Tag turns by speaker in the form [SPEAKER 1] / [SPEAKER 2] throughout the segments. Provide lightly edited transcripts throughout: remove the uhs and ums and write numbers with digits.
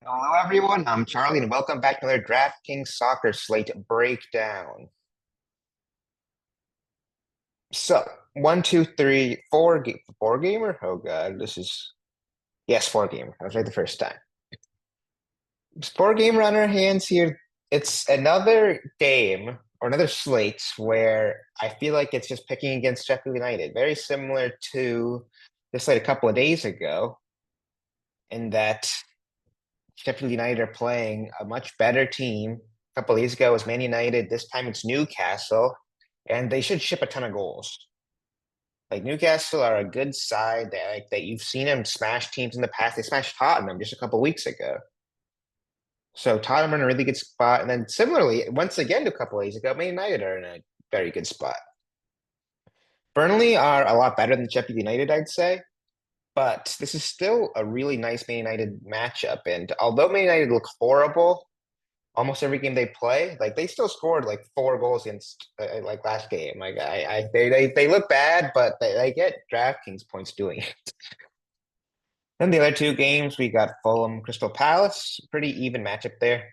[SPEAKER 1] Hello, everyone. I'm Charlie, and welcome back to another DraftKings Soccer Slate breakdown. So, one, two, three, four gamer. Oh God, this is yes, four gamer. I was right the first time. It's four gamer on our hands here. It's another game or another slate where I feel like it's just picking against Sheffield United, very similar to the slate a couple of days ago, in that Sheffield United are playing a much better team. A couple of days ago it was Man United. This time it's Newcastle, and they should ship a ton of goals. Like Newcastle are a good side that you've seen them smash teams in the past. They smashed Tottenham just a couple of weeks ago. So Tottenham are in a really good spot. And then similarly, once again, a couple of days ago, Man United are in a very good spot. Burnley are a lot better than Sheffield United, I'd say. But this is still a really nice Man United matchup. And although Man United look horrible, almost every game they play, like they still scored like four goals against like last game. Like they look bad, but they get DraftKings points doing it. Then the other two games, we got Fulham, Crystal Palace, pretty even matchup there.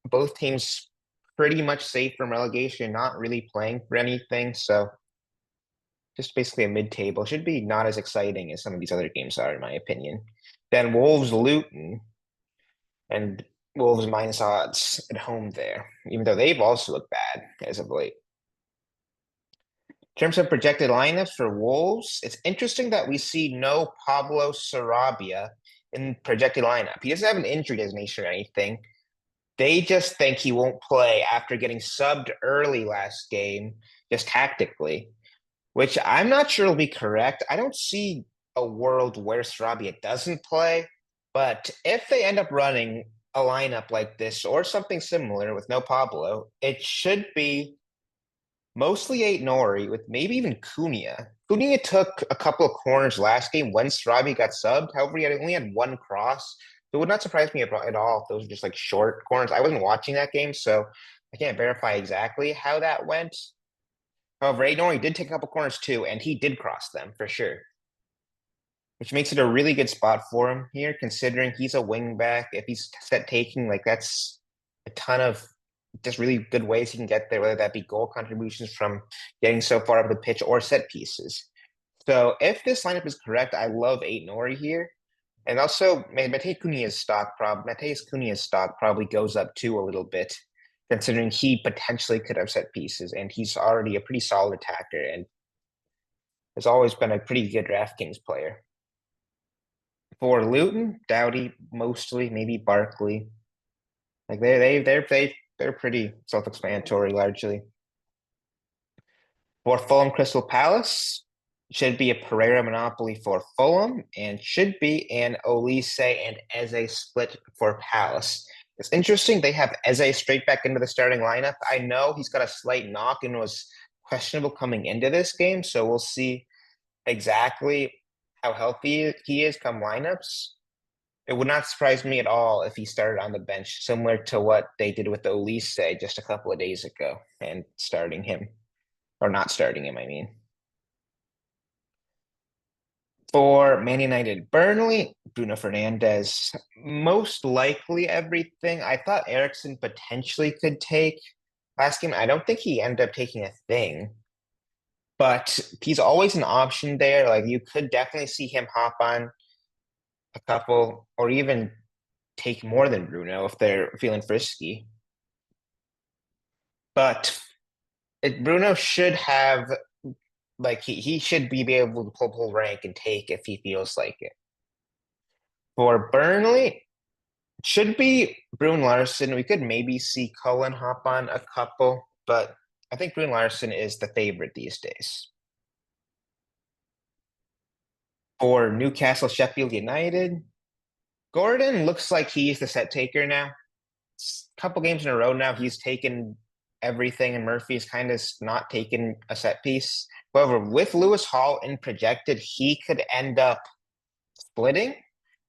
[SPEAKER 1] Both teams pretty much safe from relegation, not really playing for anything. So just basically a mid-table. Should be not as exciting as some of these other games are, in my opinion. Then Wolves, Luton, and Wolves minus odds at home there, even though they've also looked bad as of late. In terms of projected lineups for Wolves, it's interesting that we see no Pablo Sarabia in projected lineup. He doesn't have an injury designation or anything. They just think he won't play after getting subbed early last game, just tactically, which I'm not sure will be correct. I don't see a world where Sarabia doesn't play, but if they end up running a lineup like this or something similar with no Pablo, it should be mostly Eight Nori with maybe even Cunha. Cunha took a couple of corners last game when Sarabia got subbed. However, only had one cross. So it would not surprise me at all if those were just like short corners. I wasn't watching that game, so I can't verify exactly how that went. However, Eight Nori did take a couple corners too, and he did cross them for sure, which makes it a really good spot for him here, considering he's a wing back. If he's set taking, like that's a ton of just really good ways he can get there, whether that be goal contributions from getting so far up the pitch or set pieces. So if this lineup is correct, I love Eight Nori here. And also, Mateus Cunha's stock probably goes up too a little bit, considering he potentially could have set pieces, and he's already a pretty solid attacker and has always been a pretty good DraftKings player. For Luton, Doughty mostly, maybe Barkley. Like they're pretty self-explanatory largely. For Fulham Crystal Palace, should be a Pereira monopoly for Fulham and should be an Olise and Eze split for Palace. It's interesting they have Eze straight back into the starting lineup. I know he's got a slight knock and was questionable coming into this game, so we'll see exactly how healthy he is come lineups. It would not surprise me at all if he started on the bench, similar to what they did with the Olise just a couple of days ago and starting him, or not starting him, I mean. For Man United Burnley, Bruno Fernandes, most likely everything. I thought Ericsson potentially could take last game. I don't think he ended up taking a thing, but he's always an option there. Like you could definitely see him hop on a couple or even take more than Bruno if they're feeling frisky. But Bruno should have like he should be able to pull rank and take if he feels like it. For Burnley, should be Brune Larson. We could maybe see Cullen hop on a couple, but I think Brune Larson is the favorite these days. For Newcastle Sheffield United, Gordon looks like he's the set taker now. A couple games in a row now, he's taken everything, and Murphy's kind of not taken a set piece. However, with Lewis Hall in projected, he could end up splitting.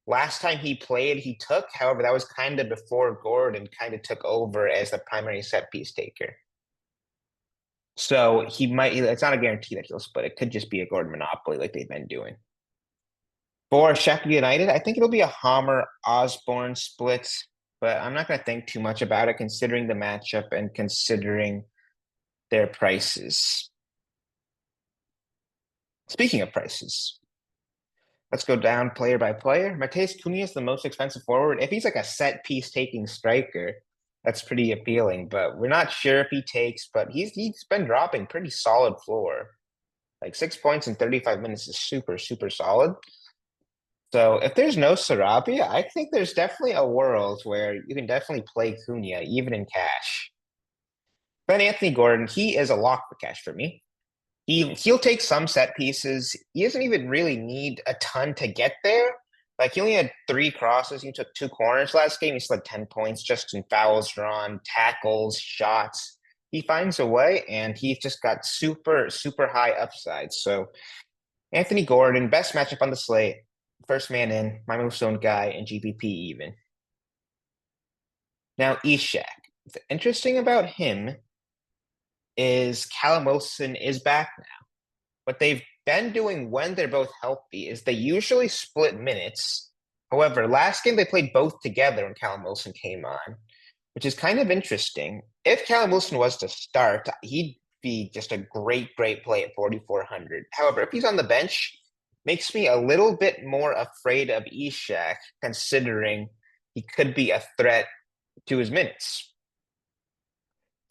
[SPEAKER 1] Last time he played, he took. However, that was kind of before Gordon kind of took over as the primary set piece taker. So he might, it's not a guarantee that he'll split. It could just be a Gordon monopoly like they've been doing. For Sheffield United, I think it'll be a Hammer Osborne split, but I'm not going to think too much about it considering the matchup and considering their prices. Speaking of prices, let's go down player by player. Mateus Cunha is the most expensive forward. If he's like a set piece taking striker, that's pretty appealing, but we're not sure if he takes, but he's been dropping pretty solid floor. Like 6 points in 35 minutes is super, super solid. So if there's no Sarabia, I think there's definitely a world where you can definitely play Cunha even in cash. But Anthony Gordon, he is a lock for cash for me. He'll take some set pieces. He doesn't even really need a ton to get there. Like he only had 3 crosses. He took 2 corners last game. He still had 10 points just in fouls drawn, tackles, shots. He finds a way, and he's just got super, super high upside. So Anthony Gordon, best matchup on the slate. First man in, my most owned guy in GPP even. Now, Ishak. What's interesting about him is Callum Wilson is back now. What they've been doing when they're both healthy is they usually split minutes. However, last game they played both together when Callum Wilson came on, which is kind of interesting. If Callum Wilson was to start, he'd be just a great, great play at 4,400. However, if he's on the bench, makes me a little bit more afraid of Ishak, considering he could be a threat to his minutes.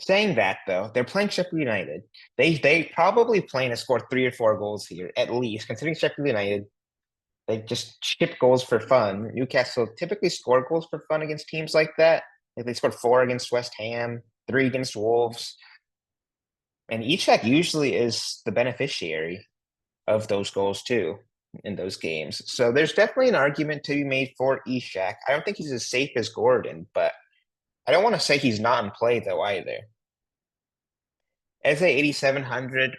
[SPEAKER 1] Saying that though, they're playing Sheffield United. They probably plan to score 3 or 4 goals here, at least, considering Sheffield United. They just ship goals for fun. Newcastle typically score goals for fun against teams like that. Like they scored 4 against West Ham, 3 against Wolves. And Ishak usually is the beneficiary of those goals too in those games. So there's definitely an argument to be made for Ishak. I don't think he's as safe as Gordon, but I don't want to say he's not in play though either. As a 8,700,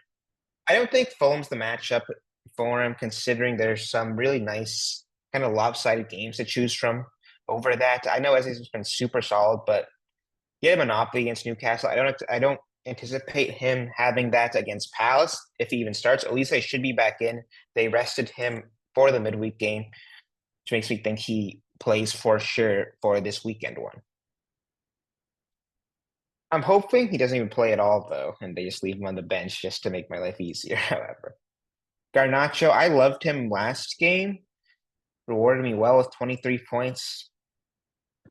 [SPEAKER 1] I don't think Fulham's the matchup for him, considering there's some really nice kind of lopsided games to choose from over that. I know Eze's been super solid, but he had a monopoly against Newcastle. I don't anticipate him having that against Palace if he even starts. Elise should be back in. They rested him for the midweek game, which makes me think he plays for sure for this weekend one. I'm hoping he doesn't even play at all though, and they just leave him on the bench just to make my life easier, however. Garnacho, I loved him last game, rewarded me well with 23 points.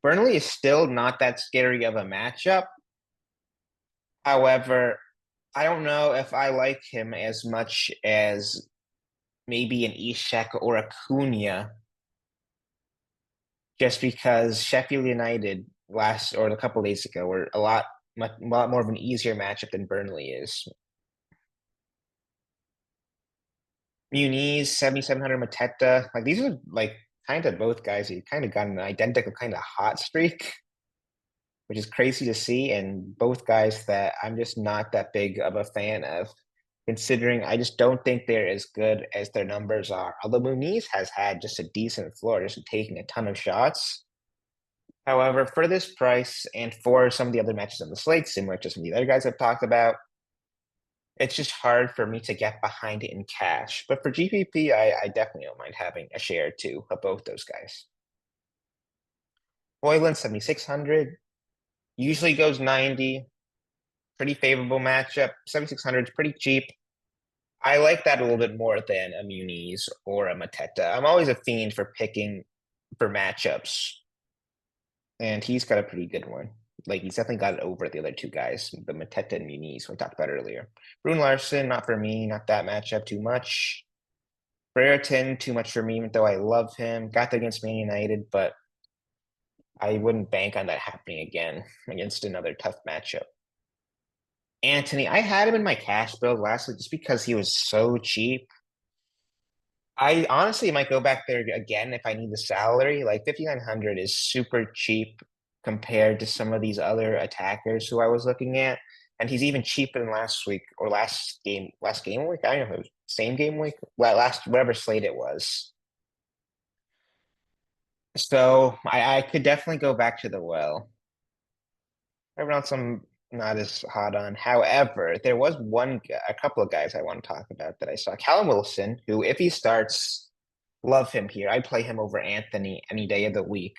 [SPEAKER 1] Burnley is still not that scary of a matchup. However, I don't know if I like him as much as maybe an Ishak or a Cunha, just because Sheffield United last or a couple days ago were a lot more of an easier matchup than Burnley is. Muniz, 7,700 Mateta. Like these are like kind of both guys who kind of got an identical kind of hot streak, which is crazy to see. And both guys that I'm just not that big of a fan of, considering I just don't think they're as good as their numbers are. Although Muniz has had just a decent floor, just taking a ton of shots. However, for this price and for some of the other matches on the slate, similar to some of the other guys I've talked about, it's just hard for me to get behind it in cash. But for GPP, I definitely don't mind having a share or two of both those guys. Hoyland, 7,600. Usually goes 90. Pretty favorable matchup. 7,600 is pretty cheap. I like that a little bit more than a Muniz or a Mateta. I'm always a fiend for picking for matchups. And he's got a pretty good one. Like he's definitely got it over the other two guys, the Mateta and Muniz we talked about earlier. Brune Larson, not for me, not that matchup too much. Brereton, too much for me, even though I love him. Got that against Man United, but I wouldn't bank on that happening again against another tough matchup. Anthony, I had him in my cash build last week just because he was so cheap. I honestly might go back there again if I need the salary. Like 5,900 is super cheap compared to some of these other attackers who I was looking at. And he's even cheaper than last week or last game week. I don't know if it was same game week. Well, last whatever slate it was. So I could definitely go back to the well. Everyone else I'm not as hot on. However, there was a couple of guys I want to talk about that I saw. Callum Wilson, who if he starts Love him here. I'd play him over Anthony any day of the week.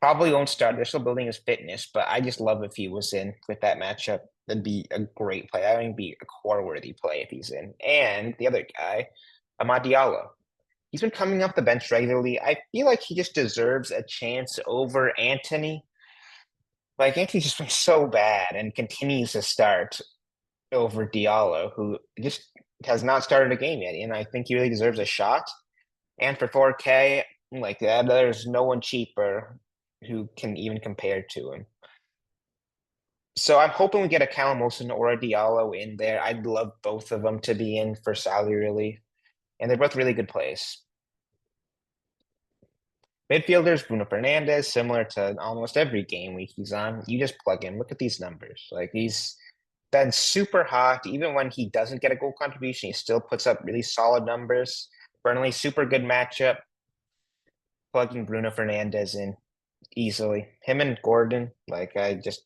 [SPEAKER 1] Probably won't start. They're still building his fitness, but I just love if he was in with that matchup. That'd be a great play. That would be a core-worthy play if he's in. And the other guy, Amad Diallo. He's been coming off the bench regularly. I feel like he just deserves a chance over Anthony. Like Anthony's just been so bad and continues to start over Diallo, who just has not started a game yet. And I think he really deserves a shot. And for 4K, like that, there's no one cheaper who can even compare to him. So I'm hoping we get a Callum Wilson or a Diallo in there. I'd love both of them to be in for salary relief. And they're both really good plays. Midfielders, Bruno Fernandez, similar to almost every game week he's on. You just plug in. Look at these numbers. Like he's been super hot. Even when he doesn't get a goal contribution, he still puts up really solid numbers. Burnley, super good matchup. Plugging Bruno Fernandez in easily. Him and Gordon, like I just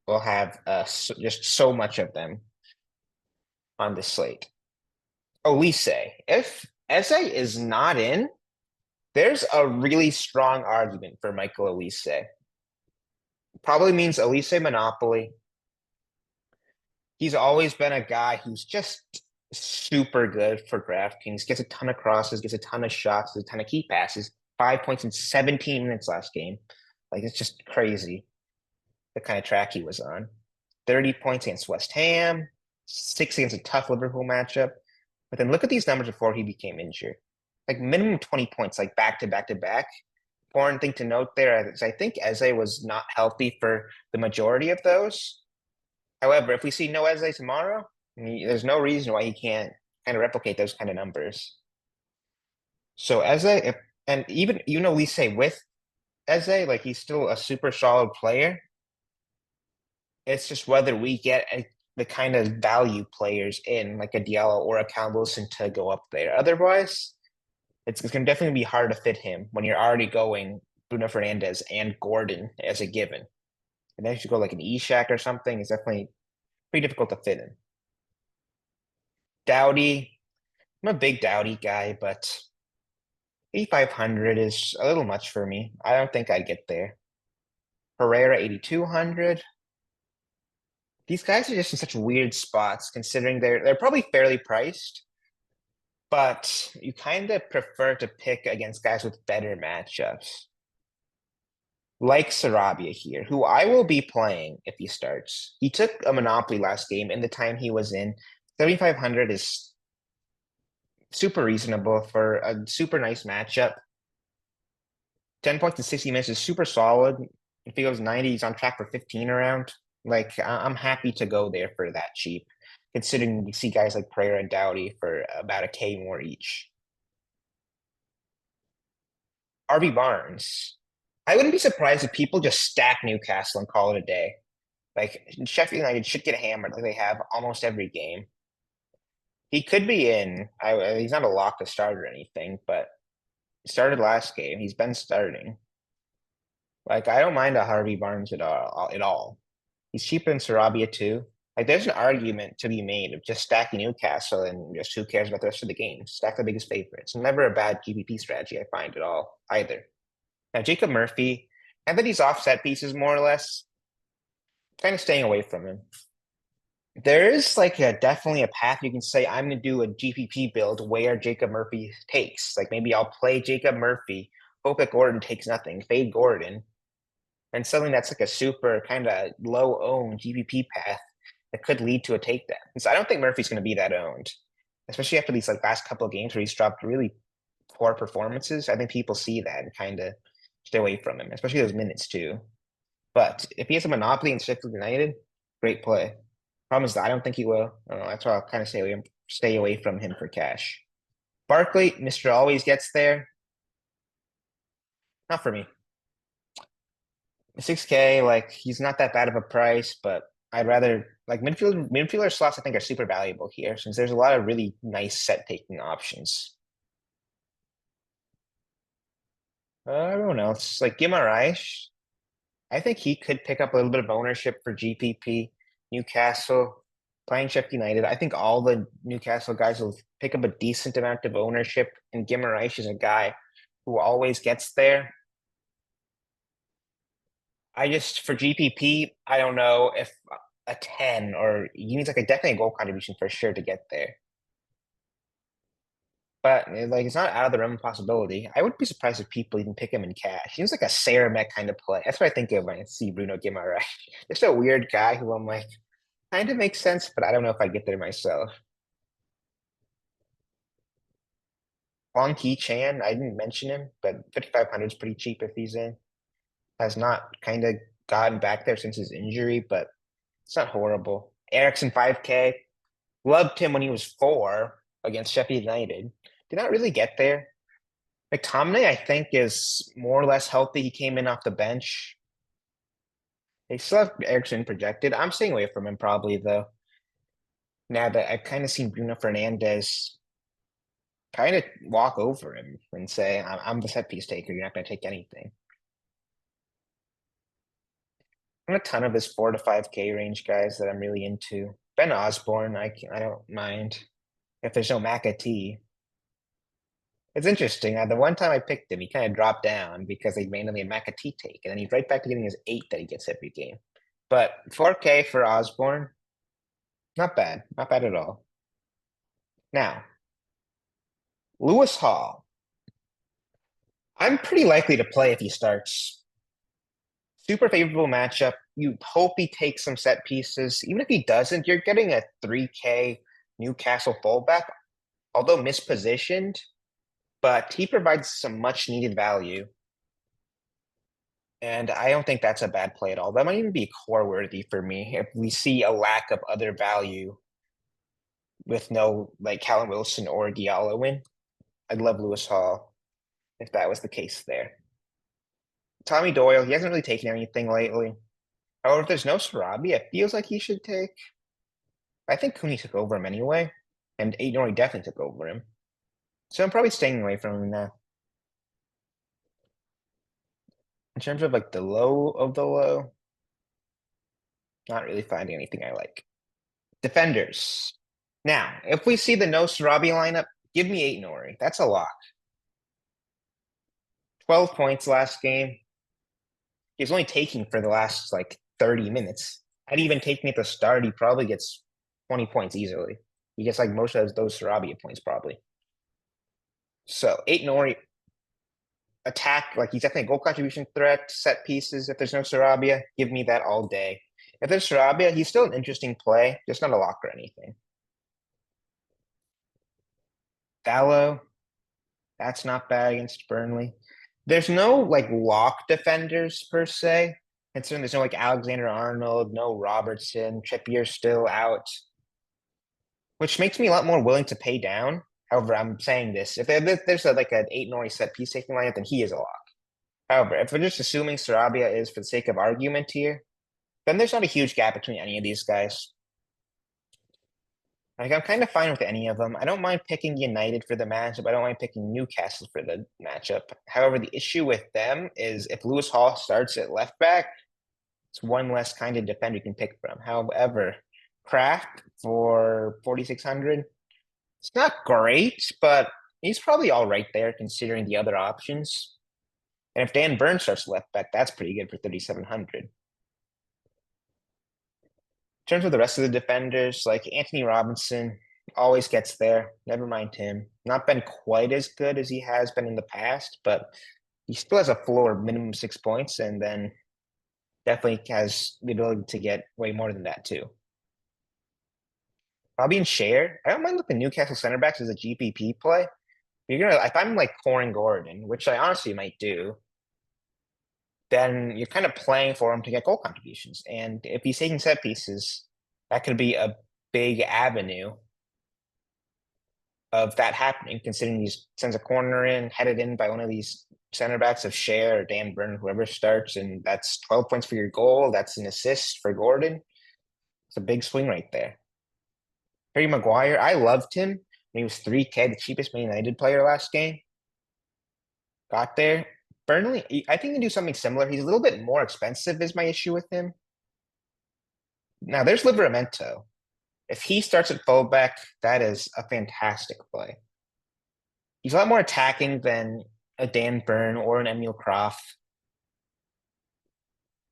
[SPEAKER 1] will have just so much of them on the slate. Olise, if Eze is not in, there's a really strong argument for Michael Olise. Probably means Olise Monopoly. He's always been a guy who's just super good for DraftKings. Gets a ton of crosses, gets a ton of shots, a ton of key passes. 5 points in 17 minutes last game. Like it's just crazy the kind of track he was on. 30 points against West Ham, 6 against a tough Liverpool matchup. But then look at these numbers before he became injured. Like minimum 20 points, like back to back to back. Important thing to note there is I think Eze was not healthy for the majority of those. However, if we see no Eze tomorrow, there's no reason why he can't kind of replicate those kind of numbers. So Eze, and even Lise with Eze, like he's still a super solid player. It's just whether we get the kind of value players in, like a Diallo or a Callum Wilson, to go up there. Otherwise, it's going to definitely be hard to fit him when you're already going Bruno Fernandez and Gordon as a given. And then you should go like an Ishak or something. It's definitely pretty difficult to fit in. Doughty, I'm a big Doughty guy, but 8,500 is a little much for me. I don't think I'd get there. Herrera, 8,200. These guys are just in such weird spots considering they're probably fairly priced, but you kind of prefer to pick against guys with better matchups. Like Sarabia here, who I will be playing if he starts. He took a monopoly last game in the time he was in. 7,500 is super reasonable for a super nice matchup. 10 points in 60 minutes is super solid. If he goes 90, he's on track for 15 around. Like, I'm happy to go there for that cheap, considering you see guys like Pereira and Doughty for about a K more each. RB Barnes. I wouldn't be surprised if people just stack Newcastle and call it a day. Like, Sheffield United should get hammered like they have almost every game. He could be in. He's not a lock to start or anything, but he started last game. He's been starting. Like, I don't mind a Harvey Barnes at all. He's cheaper than Sarabia too. Like, there's an argument to be made of just stacking Newcastle and just who cares about the rest of the game. Stack the biggest favorites. Never a bad GPP strategy, I find at all either. Now, Jacob Murphy, and that he's offset pieces more or less. Kind of staying away from him. There is like definitely a path you can say I'm going to do a GPP build where Jacob Murphy takes. Like maybe I'll play Jacob Murphy, hope that Gordon takes nothing, fade Gordon, and suddenly that's like a super kind of low owned GPP path that could lead to a takedown. So I don't think Murphy's going to be that owned, especially after these like last couple of games where he's dropped really poor performances. I think people see that and kind of stay away from him, especially those minutes too. But if he has a monopoly in Sheffield United, great play. Problem is that I don't think he will. I don't know. That's why I'll kind of stay away from him for cash. Barkley, Mr. Always gets there. Not for me. 6K, like he's not that bad of a price, but I'd rather like midfielder slots I think are super valuable here since there's a lot of really nice set taking options. Everyone else, like Guimaraes, I think he could pick up a little bit of ownership for GPP. Newcastle, playing Sheffield United. I think all the Newcastle guys will pick up a decent amount of ownership, and Guimaraes is a guy who always gets there. I just for GPP, I don't know if a 10 or he needs like a definitely a goal contribution for sure to get there. But like it's not out of the realm of possibility. I wouldn't be surprised if people even pick him in cash. He seems like a Sarah Met kind of play. That's what I think of when I see Bruno Guimaraes. Just a weird guy who I'm like, kind of makes sense, but I don't know if I get there myself. Hong Ki Chan, I didn't mention him, but 5,500 is pretty cheap if he's in. Has not kind of gotten back there since his injury, but it's not horrible. Ericsson 5K, loved him when he was 4 against Sheffield United. Did not really get there. McTominay, I think, is more or less healthy. He came in off the bench. They still have Ericsson projected. I'm staying away from him probably though. Now that I've kind of seen Bruno Fernandes kind of walk over him and say, I'm the set piece taker. You're not going to take anything. I'm a ton of his 4 to 5K range guys that I'm really into. Ben Osborne, I don't mind. If there's no McAtee. It's interesting. The one time I picked him, he kind of dropped down because they randomly a McAtee take, and then he's right back to getting his 8 that he gets every game. But 4K for Osborne, not bad. Not bad at all. Now, Lewis Hall. I'm pretty likely to play if he starts. Super favorable matchup. You hope he takes some set pieces. Even if he doesn't, you're getting a 3K Newcastle fullback, although mispositioned, but he provides some much needed value. And I don't think that's a bad play at all. That might even be core worthy for me if we see a lack of other value with no like Callum Wilson or Diallo in. I'd love Lewis Hall if that was the case there. Tommy Doyle, he hasn't really taken anything lately. However, if there's no Sarabia, it feels like he should take. I think Cooney took over him anyway, and Aiden definitely took over him. So I'm probably staying away from him now. In terms of like the low of the low, not really finding anything I like. Defenders. Now, if we see the no Sarabia lineup, give me 8 Nori. That's a lock. 12 points last game. He was only taking for the last like 30 minutes. Had he even taken at the start, he probably gets 20 points easily. He gets like most of those Sarabia points probably. So 8 Nori attack, like he's definitely a goal contribution threat, set pieces. If there's no Sarabia, give me that all day. If there's Sarabia, he's still an interesting play, just not a lock or anything. Dallo, that's not bad against Burnley. There's no like lock defenders per se. Considering there's no like Alexander Arnold, no Robertson, Trippier still out, which makes me a lot more willing to pay down. However, I'm saying this: if there's like an 8 Nori set piece taking lineup, then he is a lock. However, if we're just assuming Sarabia is for the sake of argument here, then there's not a huge gap between any of these guys. Like I'm kind of fine with any of them. I don't mind picking United for the matchup. I don't mind picking Newcastle for the matchup. However, the issue with them is if Lewis Hall starts at left back, it's one less kind of defender you can pick from. However, Kraft for 4,600, it's not great, but he's probably all right there considering the other options. And if Dan Burns starts left back, that's pretty good for 3,700. In terms of the rest of the defenders, like Anthony Robinson always gets there. Never mind him. Not been quite as good as he has been in the past, but he still has a floor of minimum 6 points, and then definitely has the ability to get way more than that too. Fabian Schär, I don't mind looking Newcastle center backs as a GPP play. If I'm like Corin Gordon, which I honestly might do, then you're kind of playing for him to get goal contributions. And if he's taking set pieces, that could be a big avenue of that happening, considering he sends a corner in, headed in by one of these center backs of Share or Dan Burn, whoever starts, and that's 12 points for your goal. That's an assist for Gordon. It's a big swing right there. Harry Maguire, I loved him when he was 3K, the cheapest Man United player last game. Got there. Burnley, I think he can do something similar. He's a little bit more expensive is my issue with him. Now there's Livramento. If he starts at fullback, that is a fantastic play. He's a lot more attacking than a Dan Burn or an Emil Croft.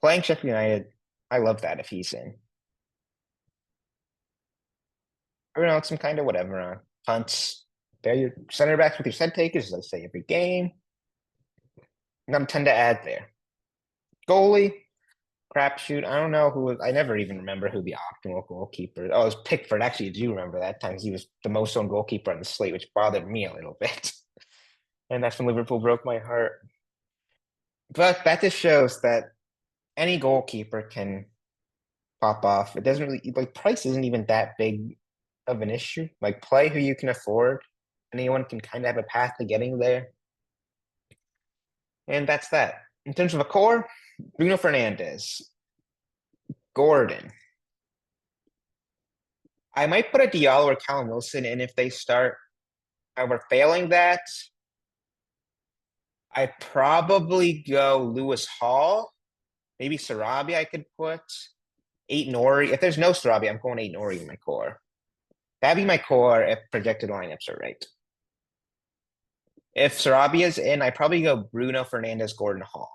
[SPEAKER 1] Playing Sheffield United, I love that if he's in. Everyone else, I'm kind of whatever on punts. They're your center backs with your set takers, let's say every game. Not a ton to add there. Goalie, crapshoot. I don't know who. I never even remember who the optimal goalkeeper. Oh, it was Pickford. Actually, I do remember that time he was the most owned goalkeeper on the slate, which bothered me a little bit. And that's when Liverpool broke my heart. But that just shows that any goalkeeper can pop off. It doesn't really like price isn't even that big of an issue. Like play who you can afford. Anyone can kind of have a path to getting there. And that's that. In terms of a core, Bruno Fernandes, Gordon. I might put a Diallo or Callum Wilson in if they start. However, failing that, I'd probably go Lewis Hall. Maybe Sarabia I could put. Eight Nori. If there's no Sarabia, I'm going eight Nori in my core. That'd be my core if projected lineups are right. If Sarabia's in, I probably go Bruno Fernandes, Gordon Hall.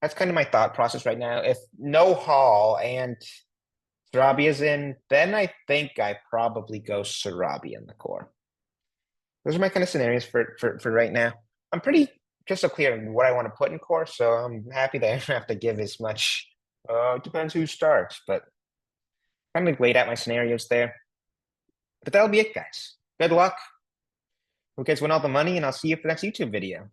[SPEAKER 1] That's kind of my thought process right now. If no Hall and Sarabia's in, then I think I probably go Sarabia in the core. Those are my kind of scenarios for right now. I'm pretty crystal clear on what I want to put in core, so I'm happy that I don't have to give as much. It depends who starts, but kind of laid out my scenarios there. But that'll be it, guys. Good luck. Hope you guys win all the money, and I'll see you for the next YouTube video.